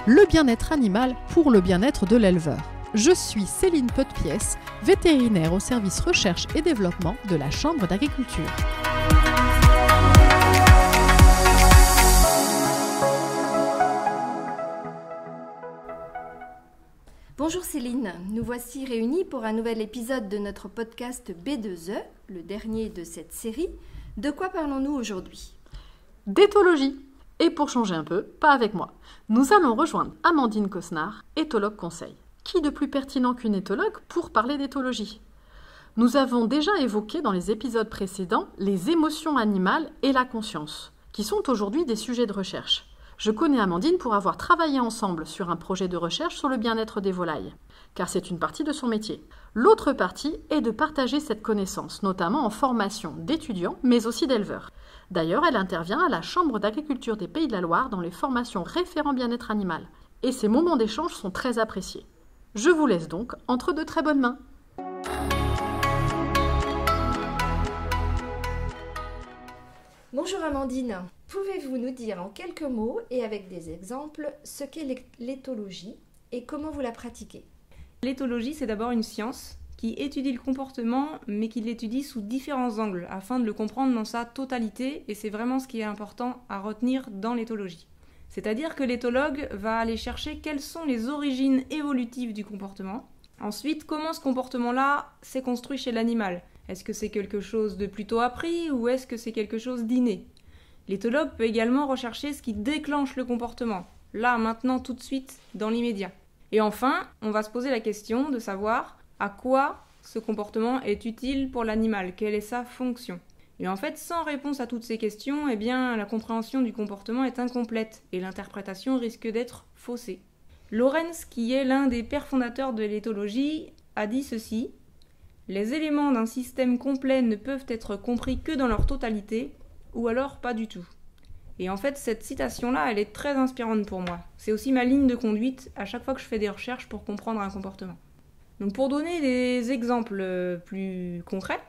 le bien-être animal pour le bien-être de l'éleveur. Je suis Céline Potpièce, vétérinaire au service recherche et développement de la Chambre d'agriculture. Bonjour Céline, nous voici réunis pour un nouvel épisode de notre podcast B2E, le dernier de cette série. De quoi parlons-nous aujourd'hui ? D'éthologie. Et pour changer un peu, pas avec moi. Nous allons rejoindre Amandine Cosnard, éthologue conseil. Qui de plus pertinent qu'une éthologue pour parler d'éthologie ? Nous avons déjà évoqué dans les épisodes précédents les émotions animales et la conscience, qui sont aujourd'hui des sujets de recherche. Je connais Amandine pour avoir travaillé ensemble sur un projet de recherche sur le bien-être des volailles, car c'est une partie de son métier. L'autre partie est de partager cette connaissance, notamment en formation d'étudiants, mais aussi d'éleveurs. D'ailleurs, elle intervient à la Chambre d'agriculture des Pays de la Loire dans les formations référents bien-être animal. Et ces moments d'échange sont très appréciés. Je vous laisse donc entre de très bonnes mains. Bonjour Amandine, pouvez-vous nous dire en quelques mots et avec des exemples ce qu'est l'éthologie et comment vous la pratiquez ? L'éthologie, c'est d'abord une science qui étudie le comportement, mais qui l'étudie sous différents angles, afin de le comprendre dans sa totalité, et c'est vraiment ce qui est important à retenir dans l'éthologie. C'est-à-dire que l'éthologue va aller chercher quelles sont les origines évolutives du comportement. Ensuite, comment ce comportement-là s'est construit chez l'animal ? Est-ce que c'est quelque chose de plutôt appris ou est-ce que c'est quelque chose d'inné ? L'éthologue peut également rechercher ce qui déclenche le comportement, là, maintenant, tout de suite, dans l'immédiat. Et enfin, on va se poser la question de savoir à quoi ce comportement est utile pour l'animal, quelle est sa fonction. Et en fait, sans réponse à toutes ces questions, eh bien, la compréhension du comportement est incomplète et l'interprétation risque d'être faussée. Lorenz, qui est l'un des pères fondateurs de l'éthologie, a dit ceci : « Les éléments d'un système complet ne peuvent être compris que dans leur totalité, ou alors pas du tout. » Et en fait, cette citation-là, elle est très inspirante pour moi. C'est aussi ma ligne de conduite à chaque fois que je fais des recherches pour comprendre un comportement. Donc pour donner des exemples plus concrets,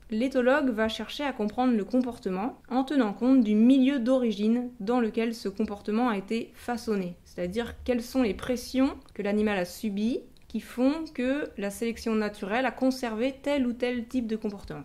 l'éthologue va chercher à comprendre le comportement en tenant compte du milieu d'origine dans lequel ce comportement a été façonné. C'est-à-dire quelles sont les pressions que l'animal a subies qui font que la sélection naturelle a conservé tel ou tel type de comportement.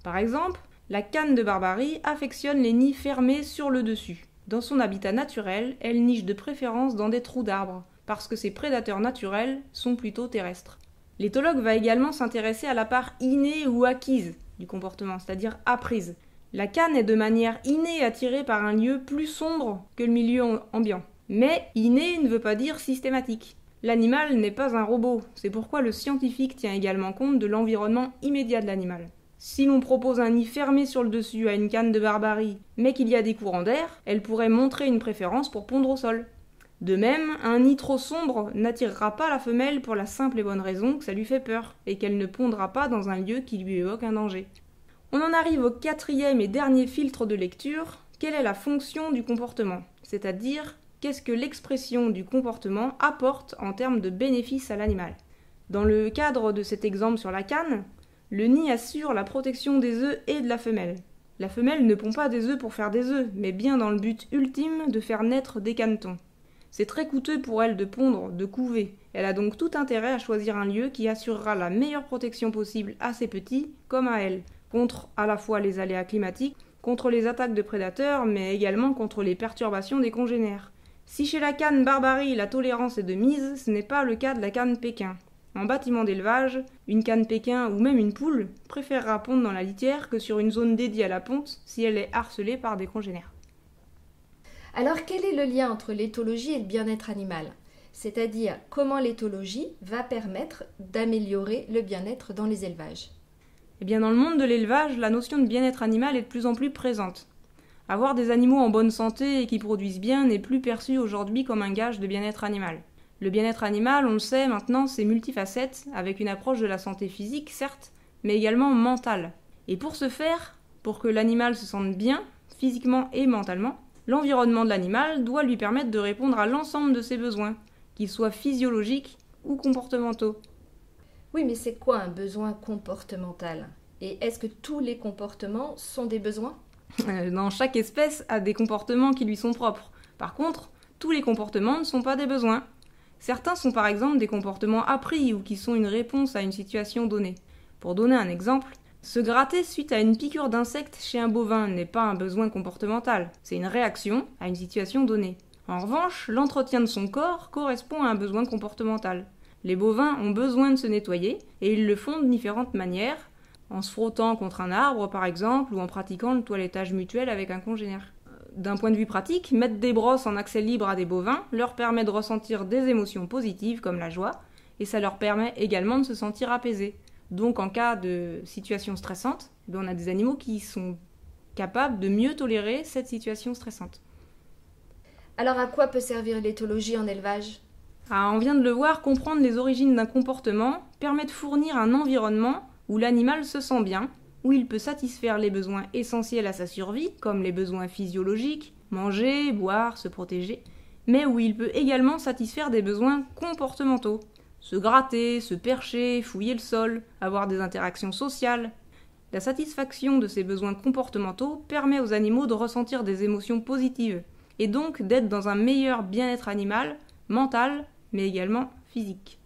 Par exemple, la canne de Barbarie affectionne les nids fermés sur le dessus. Dans son habitat naturel, elle niche de préférence dans des trous d'arbres, parce que ses prédateurs naturels sont plutôt terrestres. L'éthologue va également s'intéresser à la part innée ou acquise du comportement, c'est-à-dire apprise. La canne est de manière innée attirée par un lieu plus sombre que le milieu ambiant. Mais inné ne veut pas dire systématique. L'animal n'est pas un robot, c'est pourquoi le scientifique tient également compte de l'environnement immédiat de l'animal. Si l'on propose un nid fermé sur le dessus à une canne de Barbarie, mais qu'il y a des courants d'air, elle pourrait montrer une préférence pour pondre au sol. De même, un nid trop sombre n'attirera pas la femelle pour la simple et bonne raison que ça lui fait peur, et qu'elle ne pondra pas dans un lieu qui lui évoque un danger. On en arrive au quatrième et dernier filtre de lecture, quelle est la fonction du comportement ? C'est-à-dire, qu'est-ce que l'expression du comportement apporte en termes de bénéfices à l'animal ? Dans le cadre de cet exemple sur la canne, le nid assure la protection des œufs et de la femelle. La femelle ne pond pas des œufs pour faire des œufs, mais bien dans le but ultime de faire naître des canetons. C'est très coûteux pour elle de pondre, de couver. Elle a donc tout intérêt à choisir un lieu qui assurera la meilleure protection possible à ses petits, comme à elle, contre à la fois les aléas climatiques, contre les attaques de prédateurs, mais également contre les perturbations des congénères. Si chez la canne Barbarie la tolérance est de mise, ce n'est pas le cas de la canne Pékin. En bâtiment d'élevage, une canne Pékin ou même une poule préférera pondre dans la litière que sur une zone dédiée à la ponte si elle est harcelée par des congénères. Alors quel est le lien entre l'éthologie et le bien-être animal ? C'est-à-dire comment l'éthologie va permettre d'améliorer le bien-être dans les élevages ? Eh bien dans le monde de l'élevage, la notion de bien-être animal est de plus en plus présente. Avoir des animaux en bonne santé et qui produisent bien n'est plus perçu aujourd'hui comme un gage de bien-être animal. Le bien-être animal, on le sait maintenant, c'est multifacette, avec une approche de la santé physique, certes, mais également mentale. Et pour ce faire, pour que l'animal se sente bien, physiquement et mentalement, l'environnement de l'animal doit lui permettre de répondre à l'ensemble de ses besoins, qu'ils soient physiologiques ou comportementaux. Oui, mais c'est quoi un besoin comportemental ? Et est-ce que tous les comportements sont des besoins ? Dans chaque espèce a des comportements qui lui sont propres. Par contre, Tous les comportements ne sont pas des besoins. Certains sont par exemple des comportements appris ou qui sont une réponse à une situation donnée. Pour donner un exemple, se gratter suite à une piqûre d'insecte chez un bovin n'est pas un besoin comportemental, c'est une réaction à une situation donnée. En revanche, l'entretien de son corps correspond à un besoin comportemental. Les bovins ont besoin de se nettoyer et ils le font de différentes manières, en se frottant contre un arbre par exemple ou en pratiquant le toilettage mutuel avec un congénère. D'un point de vue pratique, mettre des brosses en accès libre à des bovins leur permet de ressentir des émotions positives comme la joie et ça leur permet également de se sentir apaisés. Donc en cas de situation stressante, on a des animaux qui sont capables de mieux tolérer cette situation stressante. Alors à quoi peut servir l'éthologie en élevage ? On vient de le voir, comprendre les origines d'un comportement permet de fournir un environnement où l'animal se sent bien, où il peut satisfaire les besoins essentiels à sa survie, comme les besoins physiologiques, manger, boire, se protéger, mais où il peut également satisfaire des besoins comportementaux. Se gratter, se percher, fouiller le sol, avoir des interactions sociales. La satisfaction de ces besoins comportementaux permet aux animaux de ressentir des émotions positives, et donc d'être dans un meilleur bien-être animal, mental, mais également physique.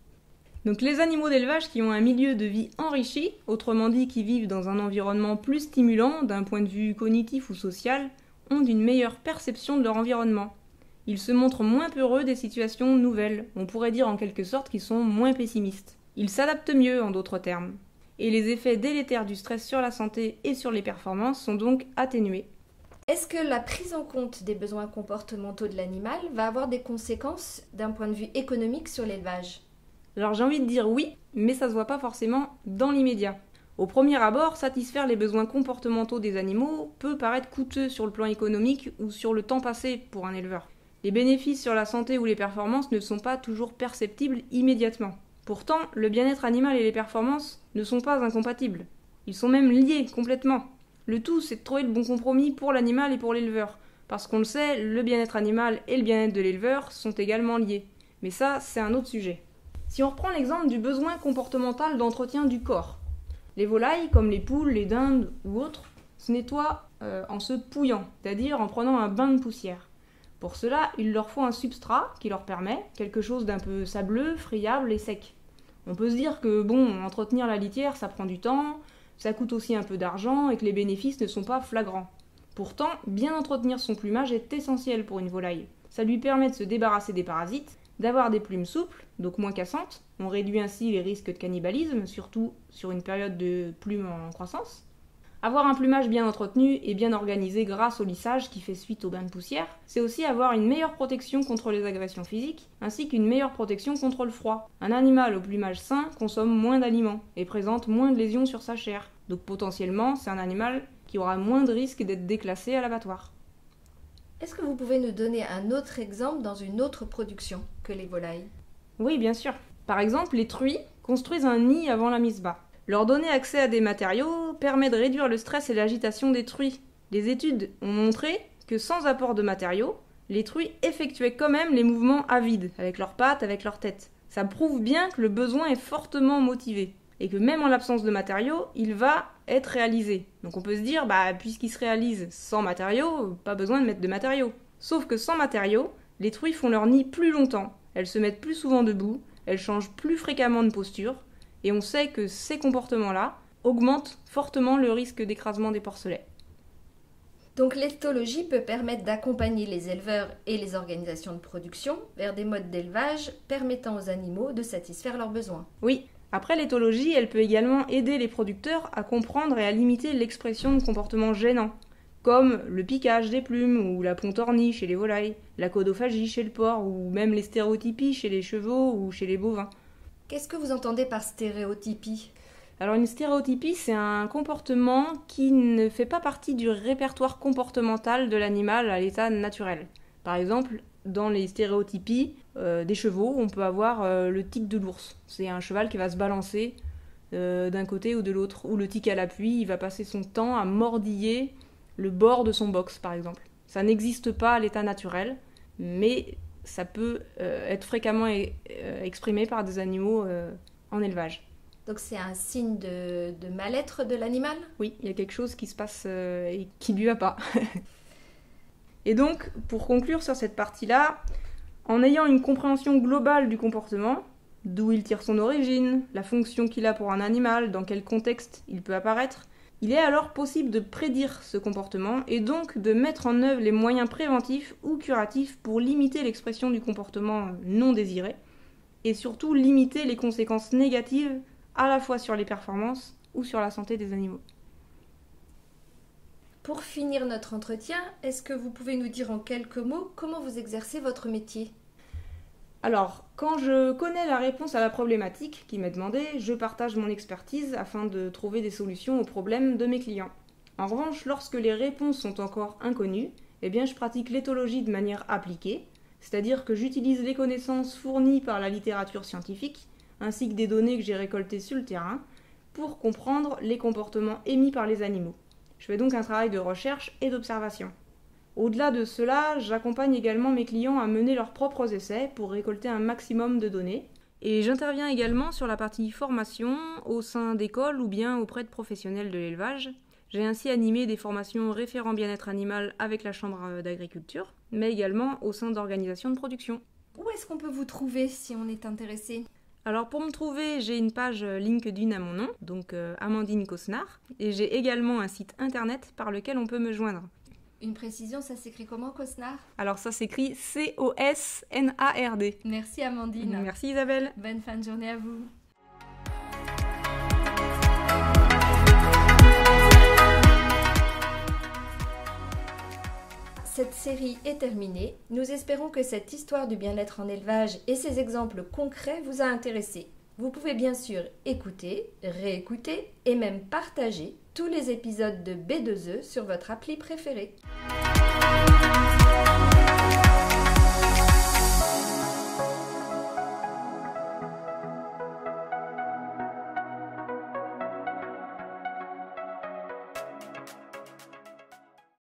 Donc les animaux d'élevage qui ont un milieu de vie enrichi, autrement dit qui vivent dans un environnement plus stimulant d'un point de vue cognitif ou social, ont une meilleure perception de leur environnement. Ils se montrent moins peureux des situations nouvelles, on pourrait dire en quelque sorte qu'ils sont moins pessimistes. Ils s'adaptent mieux en d'autres termes. Et les effets délétères du stress sur la santé et sur les performances sont donc atténués. Est-ce que la prise en compte des besoins comportementaux de l'animal va avoir des conséquences d'un point de vue économique sur l'élevage ? Alors j'ai envie de dire oui, mais ça se voit pas forcément dans l'immédiat. Au premier abord, satisfaire les besoins comportementaux des animaux peut paraître coûteux sur le plan économique ou sur le temps passé pour un éleveur. Les bénéfices sur la santé ou les performances ne sont pas toujours perceptibles immédiatement. Pourtant, le bien-être animal et les performances ne sont pas incompatibles. Ils sont même liés complètement. Le tout, c'est de trouver le bon compromis pour l'animal et pour l'éleveur. Parce qu'on le sait, le bien-être animal et le bien-être de l'éleveur sont également liés. Mais ça, c'est un autre sujet. Si on reprend l'exemple du besoin comportemental d'entretien du corps, les volailles, comme les poules, les dindes ou autres, se nettoient en se pouillant, c'est-à-dire en prenant un bain de poussière. Pour cela, il leur faut un substrat qui leur permet quelque chose d'un peu sableux, friable et sec. On peut se dire que entretenir la litière, ça prend du temps, ça coûte aussi un peu d'argent et que les bénéfices ne sont pas flagrants. Pourtant, bien entretenir son plumage est essentiel pour une volaille. Ça lui permet de se débarrasser des parasites, d'avoir des plumes souples, donc moins cassantes. On réduit ainsi les risques de cannibalisme, surtout sur une période de plumes en croissance. Avoir un plumage bien entretenu et bien organisé grâce au lissage qui fait suite au bain de poussière, c'est aussi avoir une meilleure protection contre les agressions physiques, ainsi qu'une meilleure protection contre le froid. Un animal au plumage sain consomme moins d'aliments et présente moins de lésions sur sa chair. Donc potentiellement, c'est un animal qui aura moins de risques d'être déclassé à l'abattoir. Est-ce que vous pouvez nous donner un autre exemple dans une autre production que les volailles ? Oui, bien sûr. Par exemple, les truies construisent un nid avant la mise bas. Leur donner accès à des matériaux permet de réduire le stress et l'agitation des truies. Les études ont montré que sans apport de matériaux, les truies effectuaient quand même les mouvements à vide, avec leurs pattes, avec leur tête. Ça prouve bien que le besoin est fortement motivé, et que même en l'absence de matériaux, il va être réalisé. Donc on peut se dire, puisqu'il se réalise sans matériaux, pas besoin de mettre de matériaux. Sauf que sans matériaux, les truies font leur nid plus longtemps, elles se mettent plus souvent debout, elles changent plus fréquemment de posture, et on sait que ces comportements-là augmentent fortement le risque d'écrasement des porcelets. Donc l'éthologie peut permettre d'accompagner les éleveurs et les organisations de production vers des modes d'élevage permettant aux animaux de satisfaire leurs besoins. Oui, après l'éthologie, elle peut également aider les producteurs à comprendre et à limiter l'expression de comportements gênants, comme le piquage des plumes ou la pontornie chez les volailles, la codophagie chez le porc ou même les stéréotypies chez les chevaux ou chez les bovins. Qu'est-ce que vous entendez par stéréotypie ? Alors une stéréotypie, c'est un comportement qui ne fait pas partie du répertoire comportemental de l'animal à l'état naturel. Par exemple, dans les stéréotypies des chevaux, on peut avoir le tic de l'ours. C'est un cheval qui va se balancer d'un côté ou de l'autre. Ou le tic à l'appui, il va passer son temps à mordiller le bord de son box, par exemple. Ça n'existe pas à l'état naturel, mais ça peut être fréquemment exprimé par des animaux en élevage. Donc c'est un signe de mal-être de l'animal ? Oui, il y a quelque chose qui se passe et qui ne lui va pas. Et donc, pour conclure sur cette partie-là, En ayant une compréhension globale du comportement, d'où il tire son origine, la fonction qu'il a pour un animal, dans quel contexte il peut apparaître, il est alors possible de prédire ce comportement et donc de mettre en œuvre les moyens préventifs ou curatifs pour limiter l'expression du comportement non désiré et surtout limiter les conséquences négatives à la fois sur les performances ou sur la santé des animaux. Pour finir notre entretien, est-ce que vous pouvez nous dire en quelques mots comment vous exercez votre métier ? Alors, quand je connais la réponse à la problématique qui m'est demandée, je partage mon expertise afin de trouver des solutions aux problèmes de mes clients. En revanche, lorsque les réponses sont encore inconnues, je pratique l'éthologie de manière appliquée, c'est-à-dire que j'utilise les connaissances fournies par la littérature scientifique, ainsi que des données que j'ai récoltées sur le terrain, pour comprendre les comportements émis par les animaux. Je fais donc un travail de recherche et d'observation. Au-delà de cela, j'accompagne également mes clients à mener leurs propres essais pour récolter un maximum de données. Et j'interviens également sur la partie formation au sein d'écoles ou bien auprès de professionnels de l'élevage. J'ai ainsi animé des formations référents bien-être animal avec la Chambre d'agriculture, mais également au sein d'organisations de production. Où est-ce qu'on peut vous trouver si on est intéressé ? Alors pour me trouver, j'ai une page LinkedIn à mon nom, donc Amandine Cosnard, et j'ai également un site internet par lequel on peut me joindre. Une précision, ça s'écrit comment, Cosnard ? Alors ça s'écrit C-O-S-N-A-R-D. Merci Amandine. Merci Isabelle. Bonne fin de journée à vous. Cette série est terminée. Nous espérons que cette histoire du bien-être en élevage et ses exemples concrets vous a intéressé. Vous pouvez bien sûr écouter, réécouter et même partager tous les épisodes de B2E sur votre appli préférée.